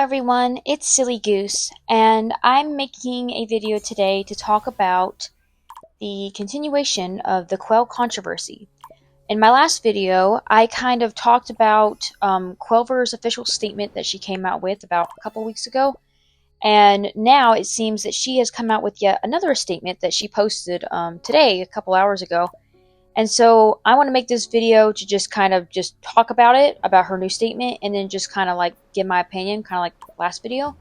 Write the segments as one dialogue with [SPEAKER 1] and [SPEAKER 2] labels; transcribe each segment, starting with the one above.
[SPEAKER 1] everyone, it's Silly Goose, and I'm making a video today to talk about the continuation of the Quell controversy. In my last video, I kind of talked about Quelver's official statement that she came out with about a couple weeks ago, and now it seems that she has come out with yet another statement that she posted today, a couple hours ago. And so I want to make this video to just kind of just talk about it, about her new statement, and then just kind of like give my opinion, kind of like the last video.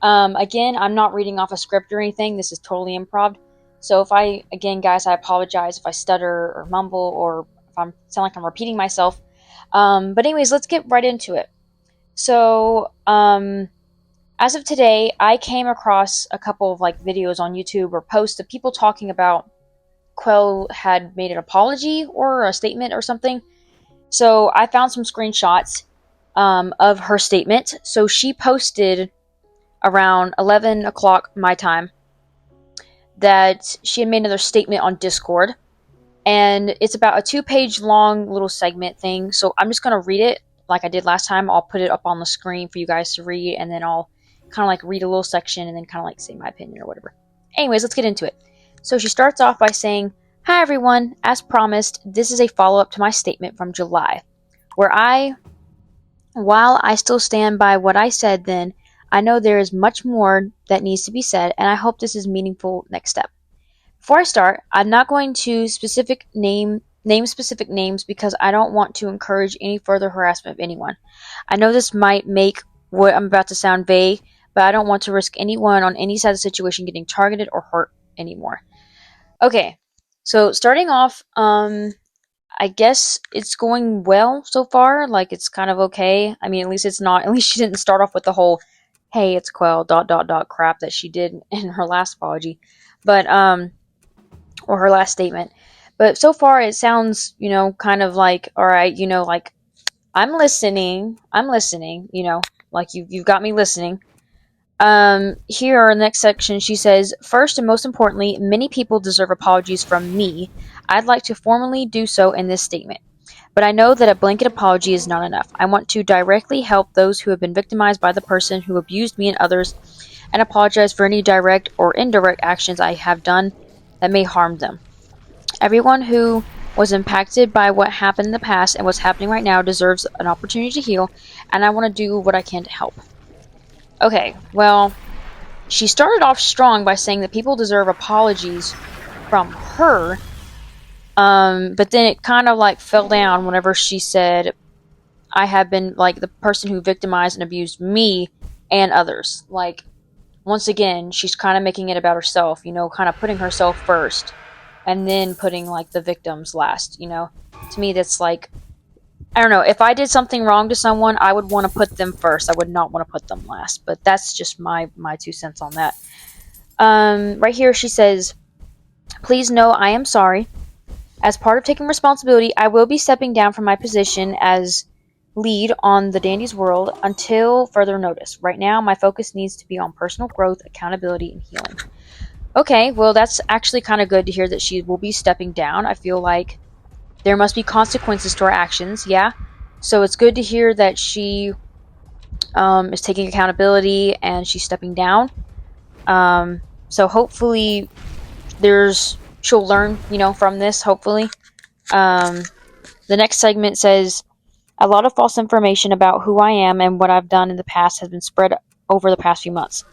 [SPEAKER 1] Again, I'm not reading off a script or anything. This is totally improv. So again, guys, I apologize if I stutter or mumble or if I sound like I'm repeating myself. But anyways, let's get right into it. So, as of today, I came across a couple of like videos on YouTube or posts of people talking about Quell had made an apology or a statement or something. So I found some screenshots of her statement. So she posted around 11 o'clock my time that she had made another statement on Discord. And it's about a 2-page long little segment thing. So I'm just going to read it like I did last time. I'll put it up on the screen for you guys to read. And then I'll kind of like read a little section and then kind of like say my opinion or whatever. Anyways, let's get into it. So she starts off by saying, "Hi everyone, as promised, this is a follow-up to my statement from July, while I still stand by what I said then, I know there is much more that needs to be said, and I hope this is a meaningful next step. Before I start, I'm not going to name specific names because I don't want to encourage any further harassment of anyone. I know this might make what I'm about to sound vague, but I don't want to risk anyone on any side of the situation getting targeted or hurt anymore." Okay, so starting off, I guess it's going well so far. Like, it's kind of okay. I mean, at least she didn't start off with the whole, "Hey, it's Quell, ... crap that she did in her last apology. But, or her last statement. But so far it sounds, kind of like, alright, like, I'm listening, like you've got me listening. Here in the next section, she says, "First and most importantly, many people deserve apologies from me. I'd like to formally do so in this statement. But I know that a blanket apology is not enough. I want to directly help those who have been victimized by the person who abused me and others and apologize for any direct or indirect actions I have done that may harm them. Everyone who was impacted by what happened in the past and what's happening right now deserves an opportunity to heal, and I want to do what I can to help." Okay, well, she started off strong by saying that people deserve apologies from her, but then it kind of like fell down whenever she said, "I have been like the person who victimized and abused me and others." Like, once again, she's kind of making it about herself, kind of putting herself first and then putting like the victims last. To me, that's like, I don't know, if I did something wrong to someone, I would want to put them first. I would not want to put them last. But that's just my 2 cents on that. Right here she says, "Please know I am sorry. As part of taking responsibility, I will be stepping down from my position as lead on the Dandy's World until further notice. Right now, my focus needs to be on personal growth, accountability, and healing." Okay, well, that's actually kind of good to hear that she will be stepping down. I feel like there must be consequences to our actions, yeah? So it's good to hear that she is taking accountability and she's stepping down. So hopefully she'll learn, from this, hopefully. The next segment says, "A lot of false information about who I am and what I've done in the past has been spread over the past few months.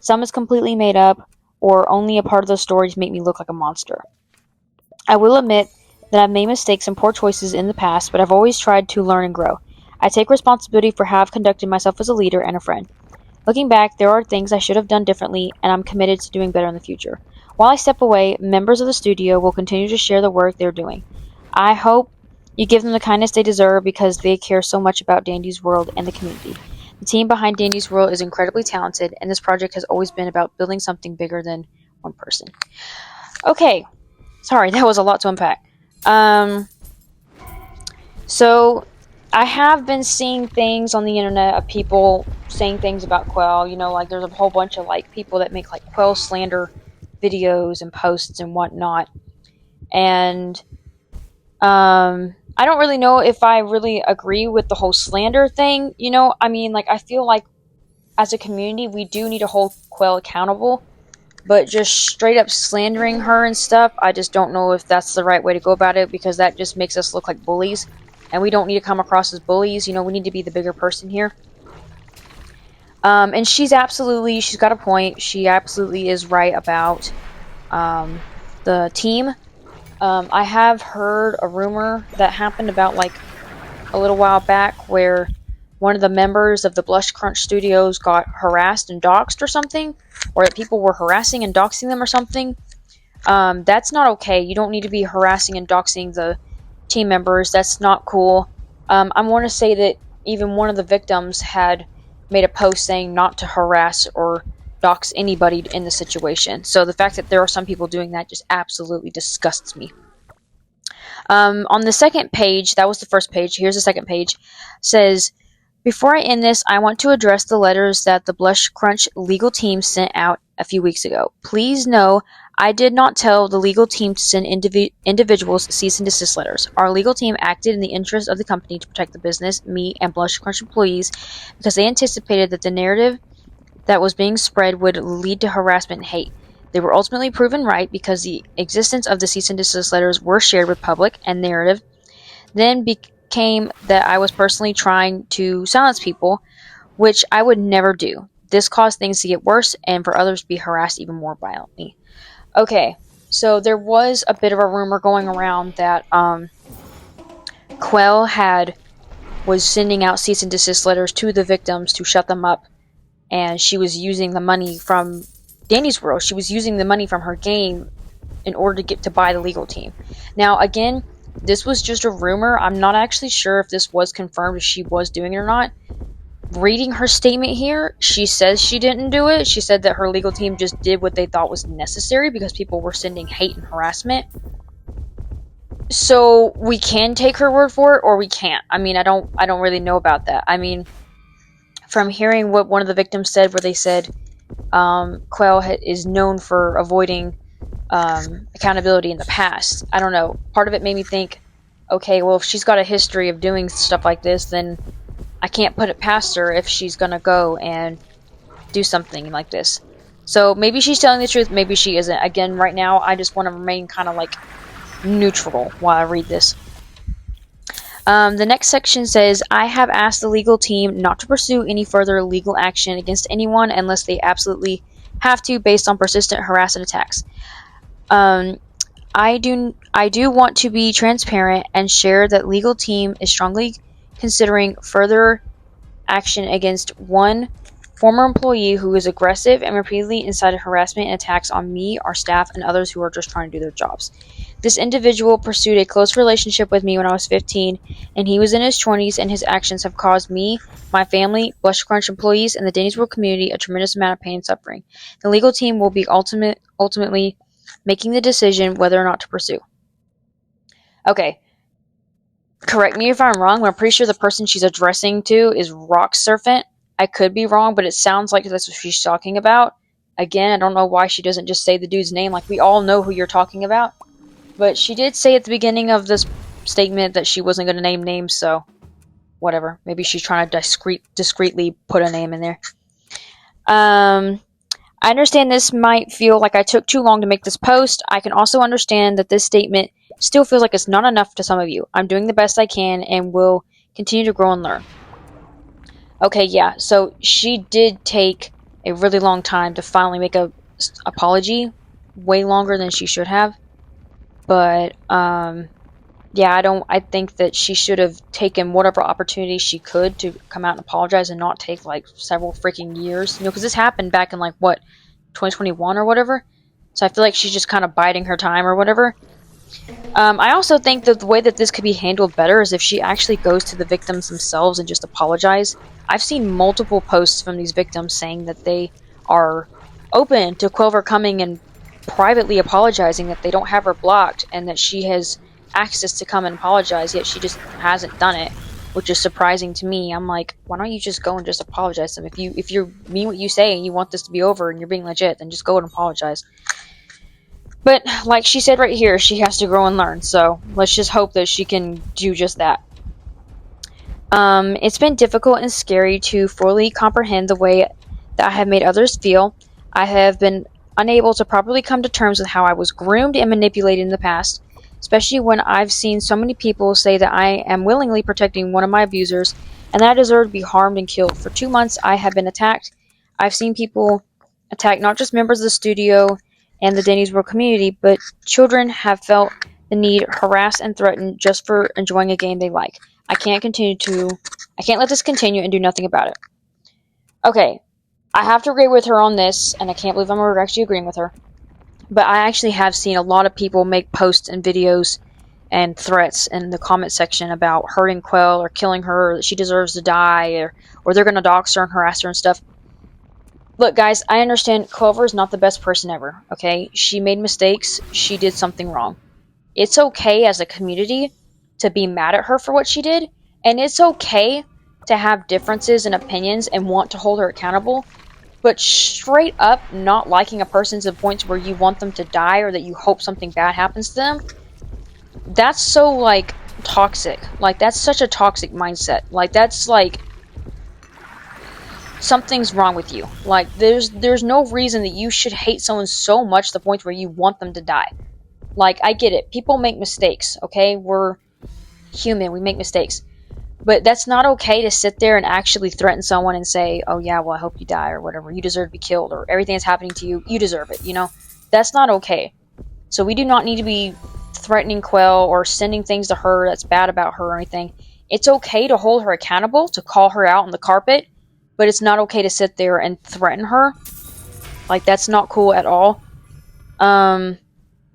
[SPEAKER 1] Some is completely made up, or only a part of those stories make me look like a monster. I will admit that I've made mistakes and poor choices in the past, but I've always tried to learn and grow. I take responsibility for how I've conducted myself as a leader and a friend. Looking back, there are things I should have done differently, and I'm committed to doing better in the future. While I step away, members of the studio will continue to share the work they're doing. I hope you give them the kindness they deserve because they care so much about Dandy's World and the community. The team behind Dandy's World is incredibly talented, and this project has always been about building something bigger than one person." Okay, sorry, that was a lot to unpack. So I have been seeing things on the internet of people saying things about Quell. Like, there's a whole bunch of like people that make like Quell slander videos and posts and whatnot. And I don't really know if I really agree with the whole slander thing. I mean, like, I feel like as a community, we do need to hold Quell accountable. But just straight up slandering her and stuff, I just don't know if that's the right way to go about it, because that just makes us look like bullies. And we don't need to come across as bullies. We need to be the bigger person here. And she's got a point. She absolutely is right about the team. I have heard a rumor that happened about like a little while back where one of the members of the Blush Crunch Studios got harassed and doxxed or something, or that people were harassing and doxing them or something. That's not okay. You don't need to be harassing and doxing the team members. That's not cool. I want to say that even one of the victims had made a post saying not to harass or dox anybody in the situation. So the fact that there are some people doing that just absolutely disgusts me. On the second page, that was the first page, here's the second page, says, before I end this, I want to address the letters that the Blush Crunch legal team sent out a few weeks ago. Please know I did not tell the legal team to send individuals cease and desist letters. Our legal team acted in the interest of the company to protect the business, me, and Blush Crunch employees because they anticipated that the narrative that was being spread would lead to harassment and hate. They were ultimately proven right because the existence of the cease and desist letters were shared with public, and narrative then became that I was personally trying to silence people, which I would never do. This caused things to get worse and for others to be harassed even more violently. Okay, so there was a bit of a rumor going around that Quell was sending out cease and desist letters to the victims to shut them up, and she was using the money from Danny's World. She was using the money from her game in order to buy the legal team. Now, again, this was just a rumor. I'm not actually sure if this was confirmed, if she was doing it or not. Reading her statement here, she says she didn't do it. She said that her legal team just did what they thought was necessary because people were sending hate and harassment. So we can take her word for it, or we can't. I mean, I don't really know about that. I mean, from hearing what one of the victims said, where they said Quell is known for avoiding accountability in the past. I don't know. Part of it made me think, okay, well, if she's got a history of doing stuff like this, then I can't put it past her if she's gonna go and do something like this. So maybe she's telling the truth, maybe she isn't. Again, right now, I just want to remain kind of like neutral while I read this. The next section says, I have asked the legal team not to pursue any further legal action against anyone unless they absolutely have to based on persistent harassment attacks. I do want to be transparent and share that legal team is strongly considering further action against one former employee who is aggressive and repeatedly incited harassment and attacks on me, our staff, and others who are just trying to do their jobs. This individual pursued a close relationship with me when I was 15, and he was in his 20s, and his actions have caused me, my family, Blush Crunch employees, and the Danny's World community a tremendous amount of pain and suffering. The legal team will be ultimately making the decision whether or not to pursue. Okay. Correct me if I'm wrong, but I'm pretty sure the person she's addressing to is Rock Serpent. I could be wrong, but it sounds like that's what she's talking about. Again, I don't know why she doesn't just say the dude's name. Like, we all know who you're talking about. But she did say at the beginning of this statement that she wasn't going to name names, so whatever. Maybe she's trying to discreetly put a name in there. I understand this might feel like I took too long to make this post. I can also understand that this statement still feels like it's not enough to some of you. I'm doing the best I can and will continue to grow and learn. Okay, yeah, so she did take a really long time to finally make a apology. Way longer than she should have. But, yeah, I think that she should have taken whatever opportunity she could to come out and apologize and not take, like, several freaking years. Because this happened back in, like, 2021 or whatever? So I feel like she's just kind of biding her time or whatever. I also think that the way that this could be handled better is if she actually goes to the victims themselves and just apologize. I've seen multiple posts from these victims saying that they are open to QWELVER coming and privately apologizing, that they don't have her blocked, and that she has access to come and apologize, yet she just hasn't done it, which is surprising to me. I'm like, why don't you just go and just apologize to them? If you mean what you say and you want this to be over and you're being legit, then just go and apologize. But, like she said right here, she has to grow and learn, so let's just hope that she can do just that. It's been difficult and scary to fully comprehend the way that I have made others feel. I have been unable to properly come to terms with how I was groomed and manipulated in the past, especially when I've seen so many people say that I am willingly protecting one of my abusers and that I deserve to be harmed and killed. For 2 months, I have been attacked. I've seen people attack not just members of the studio and the Denny's World community, but children have felt the need harassed and threatened just for enjoying a game they like. I can't let this continue and do nothing about it. Okay, I have to agree with her on this, and I can't believe I'm actually agreeing with her. But I actually have seen a lot of people make posts and videos and threats in the comment section about hurting Quell or killing her, or that she deserves to die, or they're going to dox her and harass her and stuff. Look, guys, I understand QWELVER is not the best person ever, okay? She made mistakes. She did something wrong. It's okay as a community to be mad at her for what she did, and it's okay to have differences and opinions and want to hold her accountable, but straight up not liking a person to the point where you want them to die or that you hope something bad happens to them, that's so, like, toxic. Like, that's such a toxic mindset. Like, that's, like, something's wrong with you. Like, there's no reason that you should hate someone so much to the point where you want them to die. Like, I get it. People make mistakes, okay? We're human. We make mistakes. But that's not okay to sit there and actually threaten someone and say, oh yeah, well, I hope you die or whatever. You deserve to be killed or everything that's happening to you, you deserve it, you know? That's not okay. So we do not need to be threatening Quell or sending things to her that's bad about her or anything. It's okay to hold her accountable, to call her out on the carpet, but it's not okay to sit there and threaten her. Like, that's not cool at all.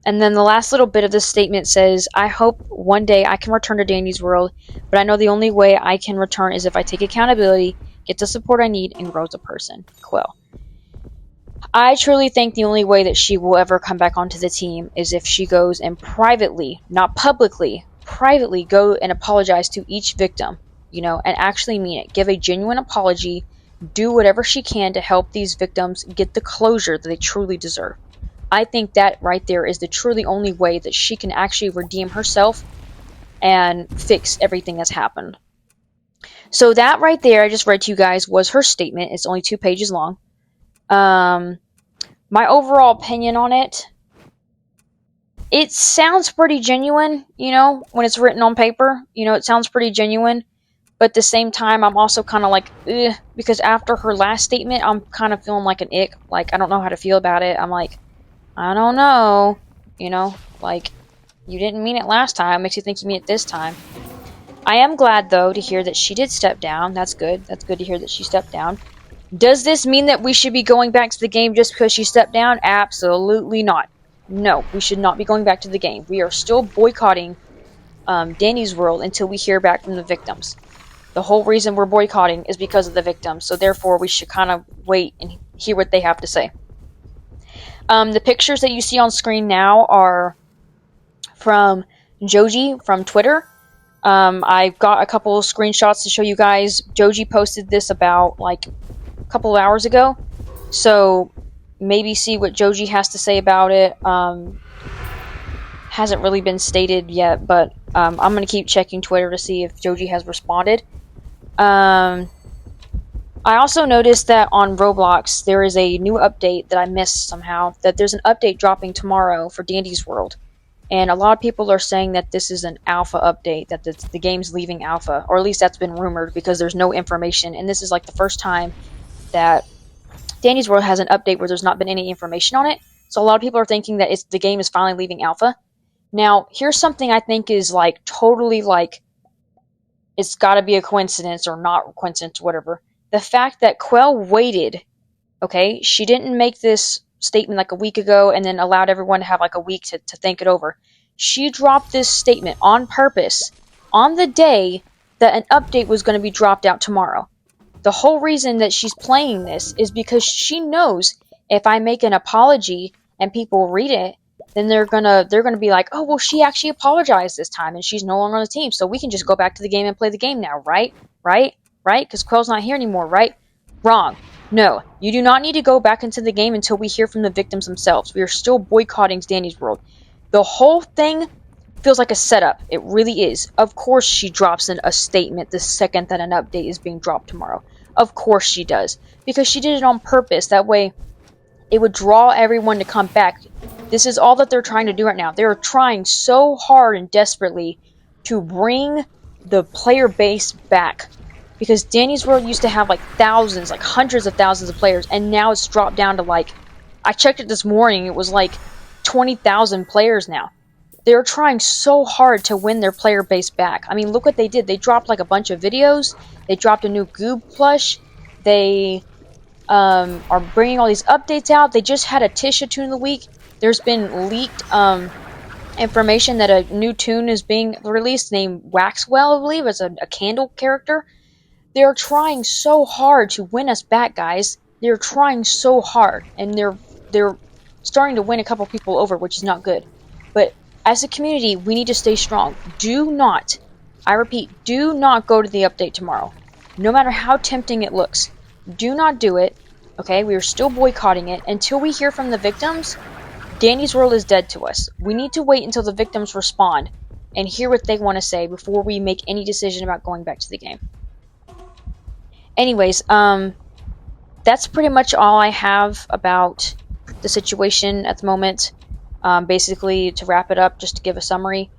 [SPEAKER 1] And then the last little bit of this statement says, I hope one day I can return to Danny's World, but I know the only way I can return is if I take accountability, get the support I need, and grow as a person. Quell. I truly think the only way that she will ever come back onto the team is if she goes and privately, not publicly, privately go and apologize to each victim, you know, and actually mean it. Give a genuine apology, do whatever she can to help these victims get the closure that they truly deserve. I think that right there is the truly only way that she can actually redeem herself and fix everything that's happened. So that right there, I just read to you guys, was her statement. It's only 2 pages long. My overall opinion on it, it sounds pretty genuine, you know, when it's written on paper. You know, it sounds pretty genuine. But at the same time, I'm also kind of like, ugh, because after her last statement, I'm kind of feeling like an ick. Like, I don't know how to feel about it. I'm like, I don't know, you know, like, you didn't mean it last time, makes you think you mean it this time. I am glad, though, to hear that she did step down. That's good. That's good to hear that she stepped down. Does this mean that we should be going back to the game just because she stepped down? Absolutely not. No, we should not be going back to the game. We are still boycotting Danny's World until we hear back from the victims. The whole reason we're boycotting is because of the victims, so therefore we should kind of wait and hear what they have to say. The pictures that you see on screen now are from Joji from Twitter. I've got a couple of screenshots to show you guys. Joji posted this about like a couple of hours ago, so maybe see what Joji has to say about it. Hasn't really been stated yet, but I'm going to keep checking Twitter to see if Joji has responded. I also noticed that on Roblox, there is a new update that I missed somehow, that there's an update dropping tomorrow for Dandy's World. And a lot of people are saying that this is an alpha update, that the game's leaving alpha, or at least that's been rumored because there's no information. And this is like the first time that Dandy's World has an update where there's not been any information on it. So a lot of people are thinking that the game is finally leaving alpha. Now, here's something I think is like totally like, it's got to be a coincidence or not a coincidence, whatever. The fact that Quell waited, okay, she didn't make this statement like a week ago and then allowed everyone to have like a week to think it over. She dropped this statement on purpose on the day that an update was going to be dropped out tomorrow. The whole reason that she's playing this is because she knows if I make an apology and people read it, then they're gonna be like, oh, well, she actually apologized this time and she's no longer on the team, so we can just go back to the game and play the game now, right? Because Quell's not here anymore, right? Wrong. No, you do not need to go back into the game until we hear from the victims themselves. We are still boycotting Danny's World. The whole thing feels like a setup. It really is. Of course she drops in a statement the second that an update is being dropped tomorrow. Of course she does. Because she did it on purpose. That way, it would draw everyone to come back. This is all that they're trying to do right now. They're trying so hard and desperately to bring the player base back. Because Danny's World used to have like thousands, like hundreds of thousands of players, and now it's dropped down to like, I checked it this morning, it was like 20,000 players now. They're trying so hard to win their player base back. I mean, look what they did. They dropped like a bunch of videos. They dropped a new Goob plush. They are bringing all these updates out. They just had a Tisha tune of the week. There's been leaked information that a new tune is being released named Waxwell, I believe. It's a candle character. They're trying so hard to win us back, guys. They're trying so hard, and they're starting to win a couple people over, which is not good. But as a community, we need to stay strong. Do not, I repeat, do not go to the update tomorrow. No matter how tempting it looks. Do not do it. Okay, we are still boycotting it until we hear from the victims. Danny's World is dead to us. We need to wait until the victims respond and hear what they want to say before we make any decision about going back to the game. Anyways, that's pretty much all I have about the situation at the moment. Basically, to wrap it up, just to give a summary,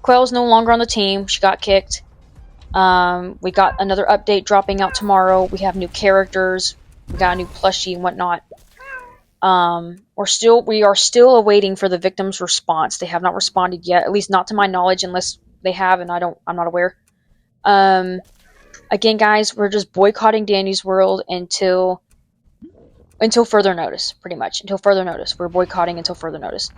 [SPEAKER 1] Quell's no longer on the team. She got kicked. We got another update dropping out tomorrow. We have new characters. We got a new plushie and whatnot. We are still awaiting for the victims' response. They have not responded yet, at least not to my knowledge, unless they have, and I'm not aware. Again, guys, we're just boycotting Danny's World until further notice, pretty much. Until further notice. We're boycotting until further notice.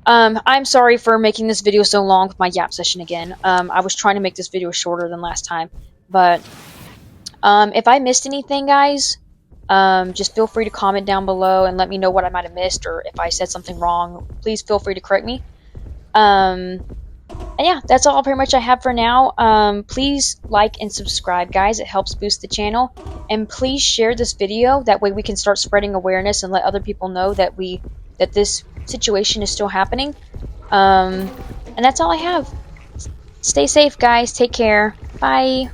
[SPEAKER 1] I'm sorry for making this video so long with my yap session again. I was trying to make this video shorter than last time, but if I missed anything, guys, just feel free to comment down below and let me know what I might have missed, or if I said something wrong, please feel free to correct me. And yeah, that's all pretty much I have for now. Please like and subscribe, guys. It helps boost the channel. And please share this video. That way we can start spreading awareness and let other people know that this situation is still happening. And that's all I have. Stay safe, guys. Take care. Bye.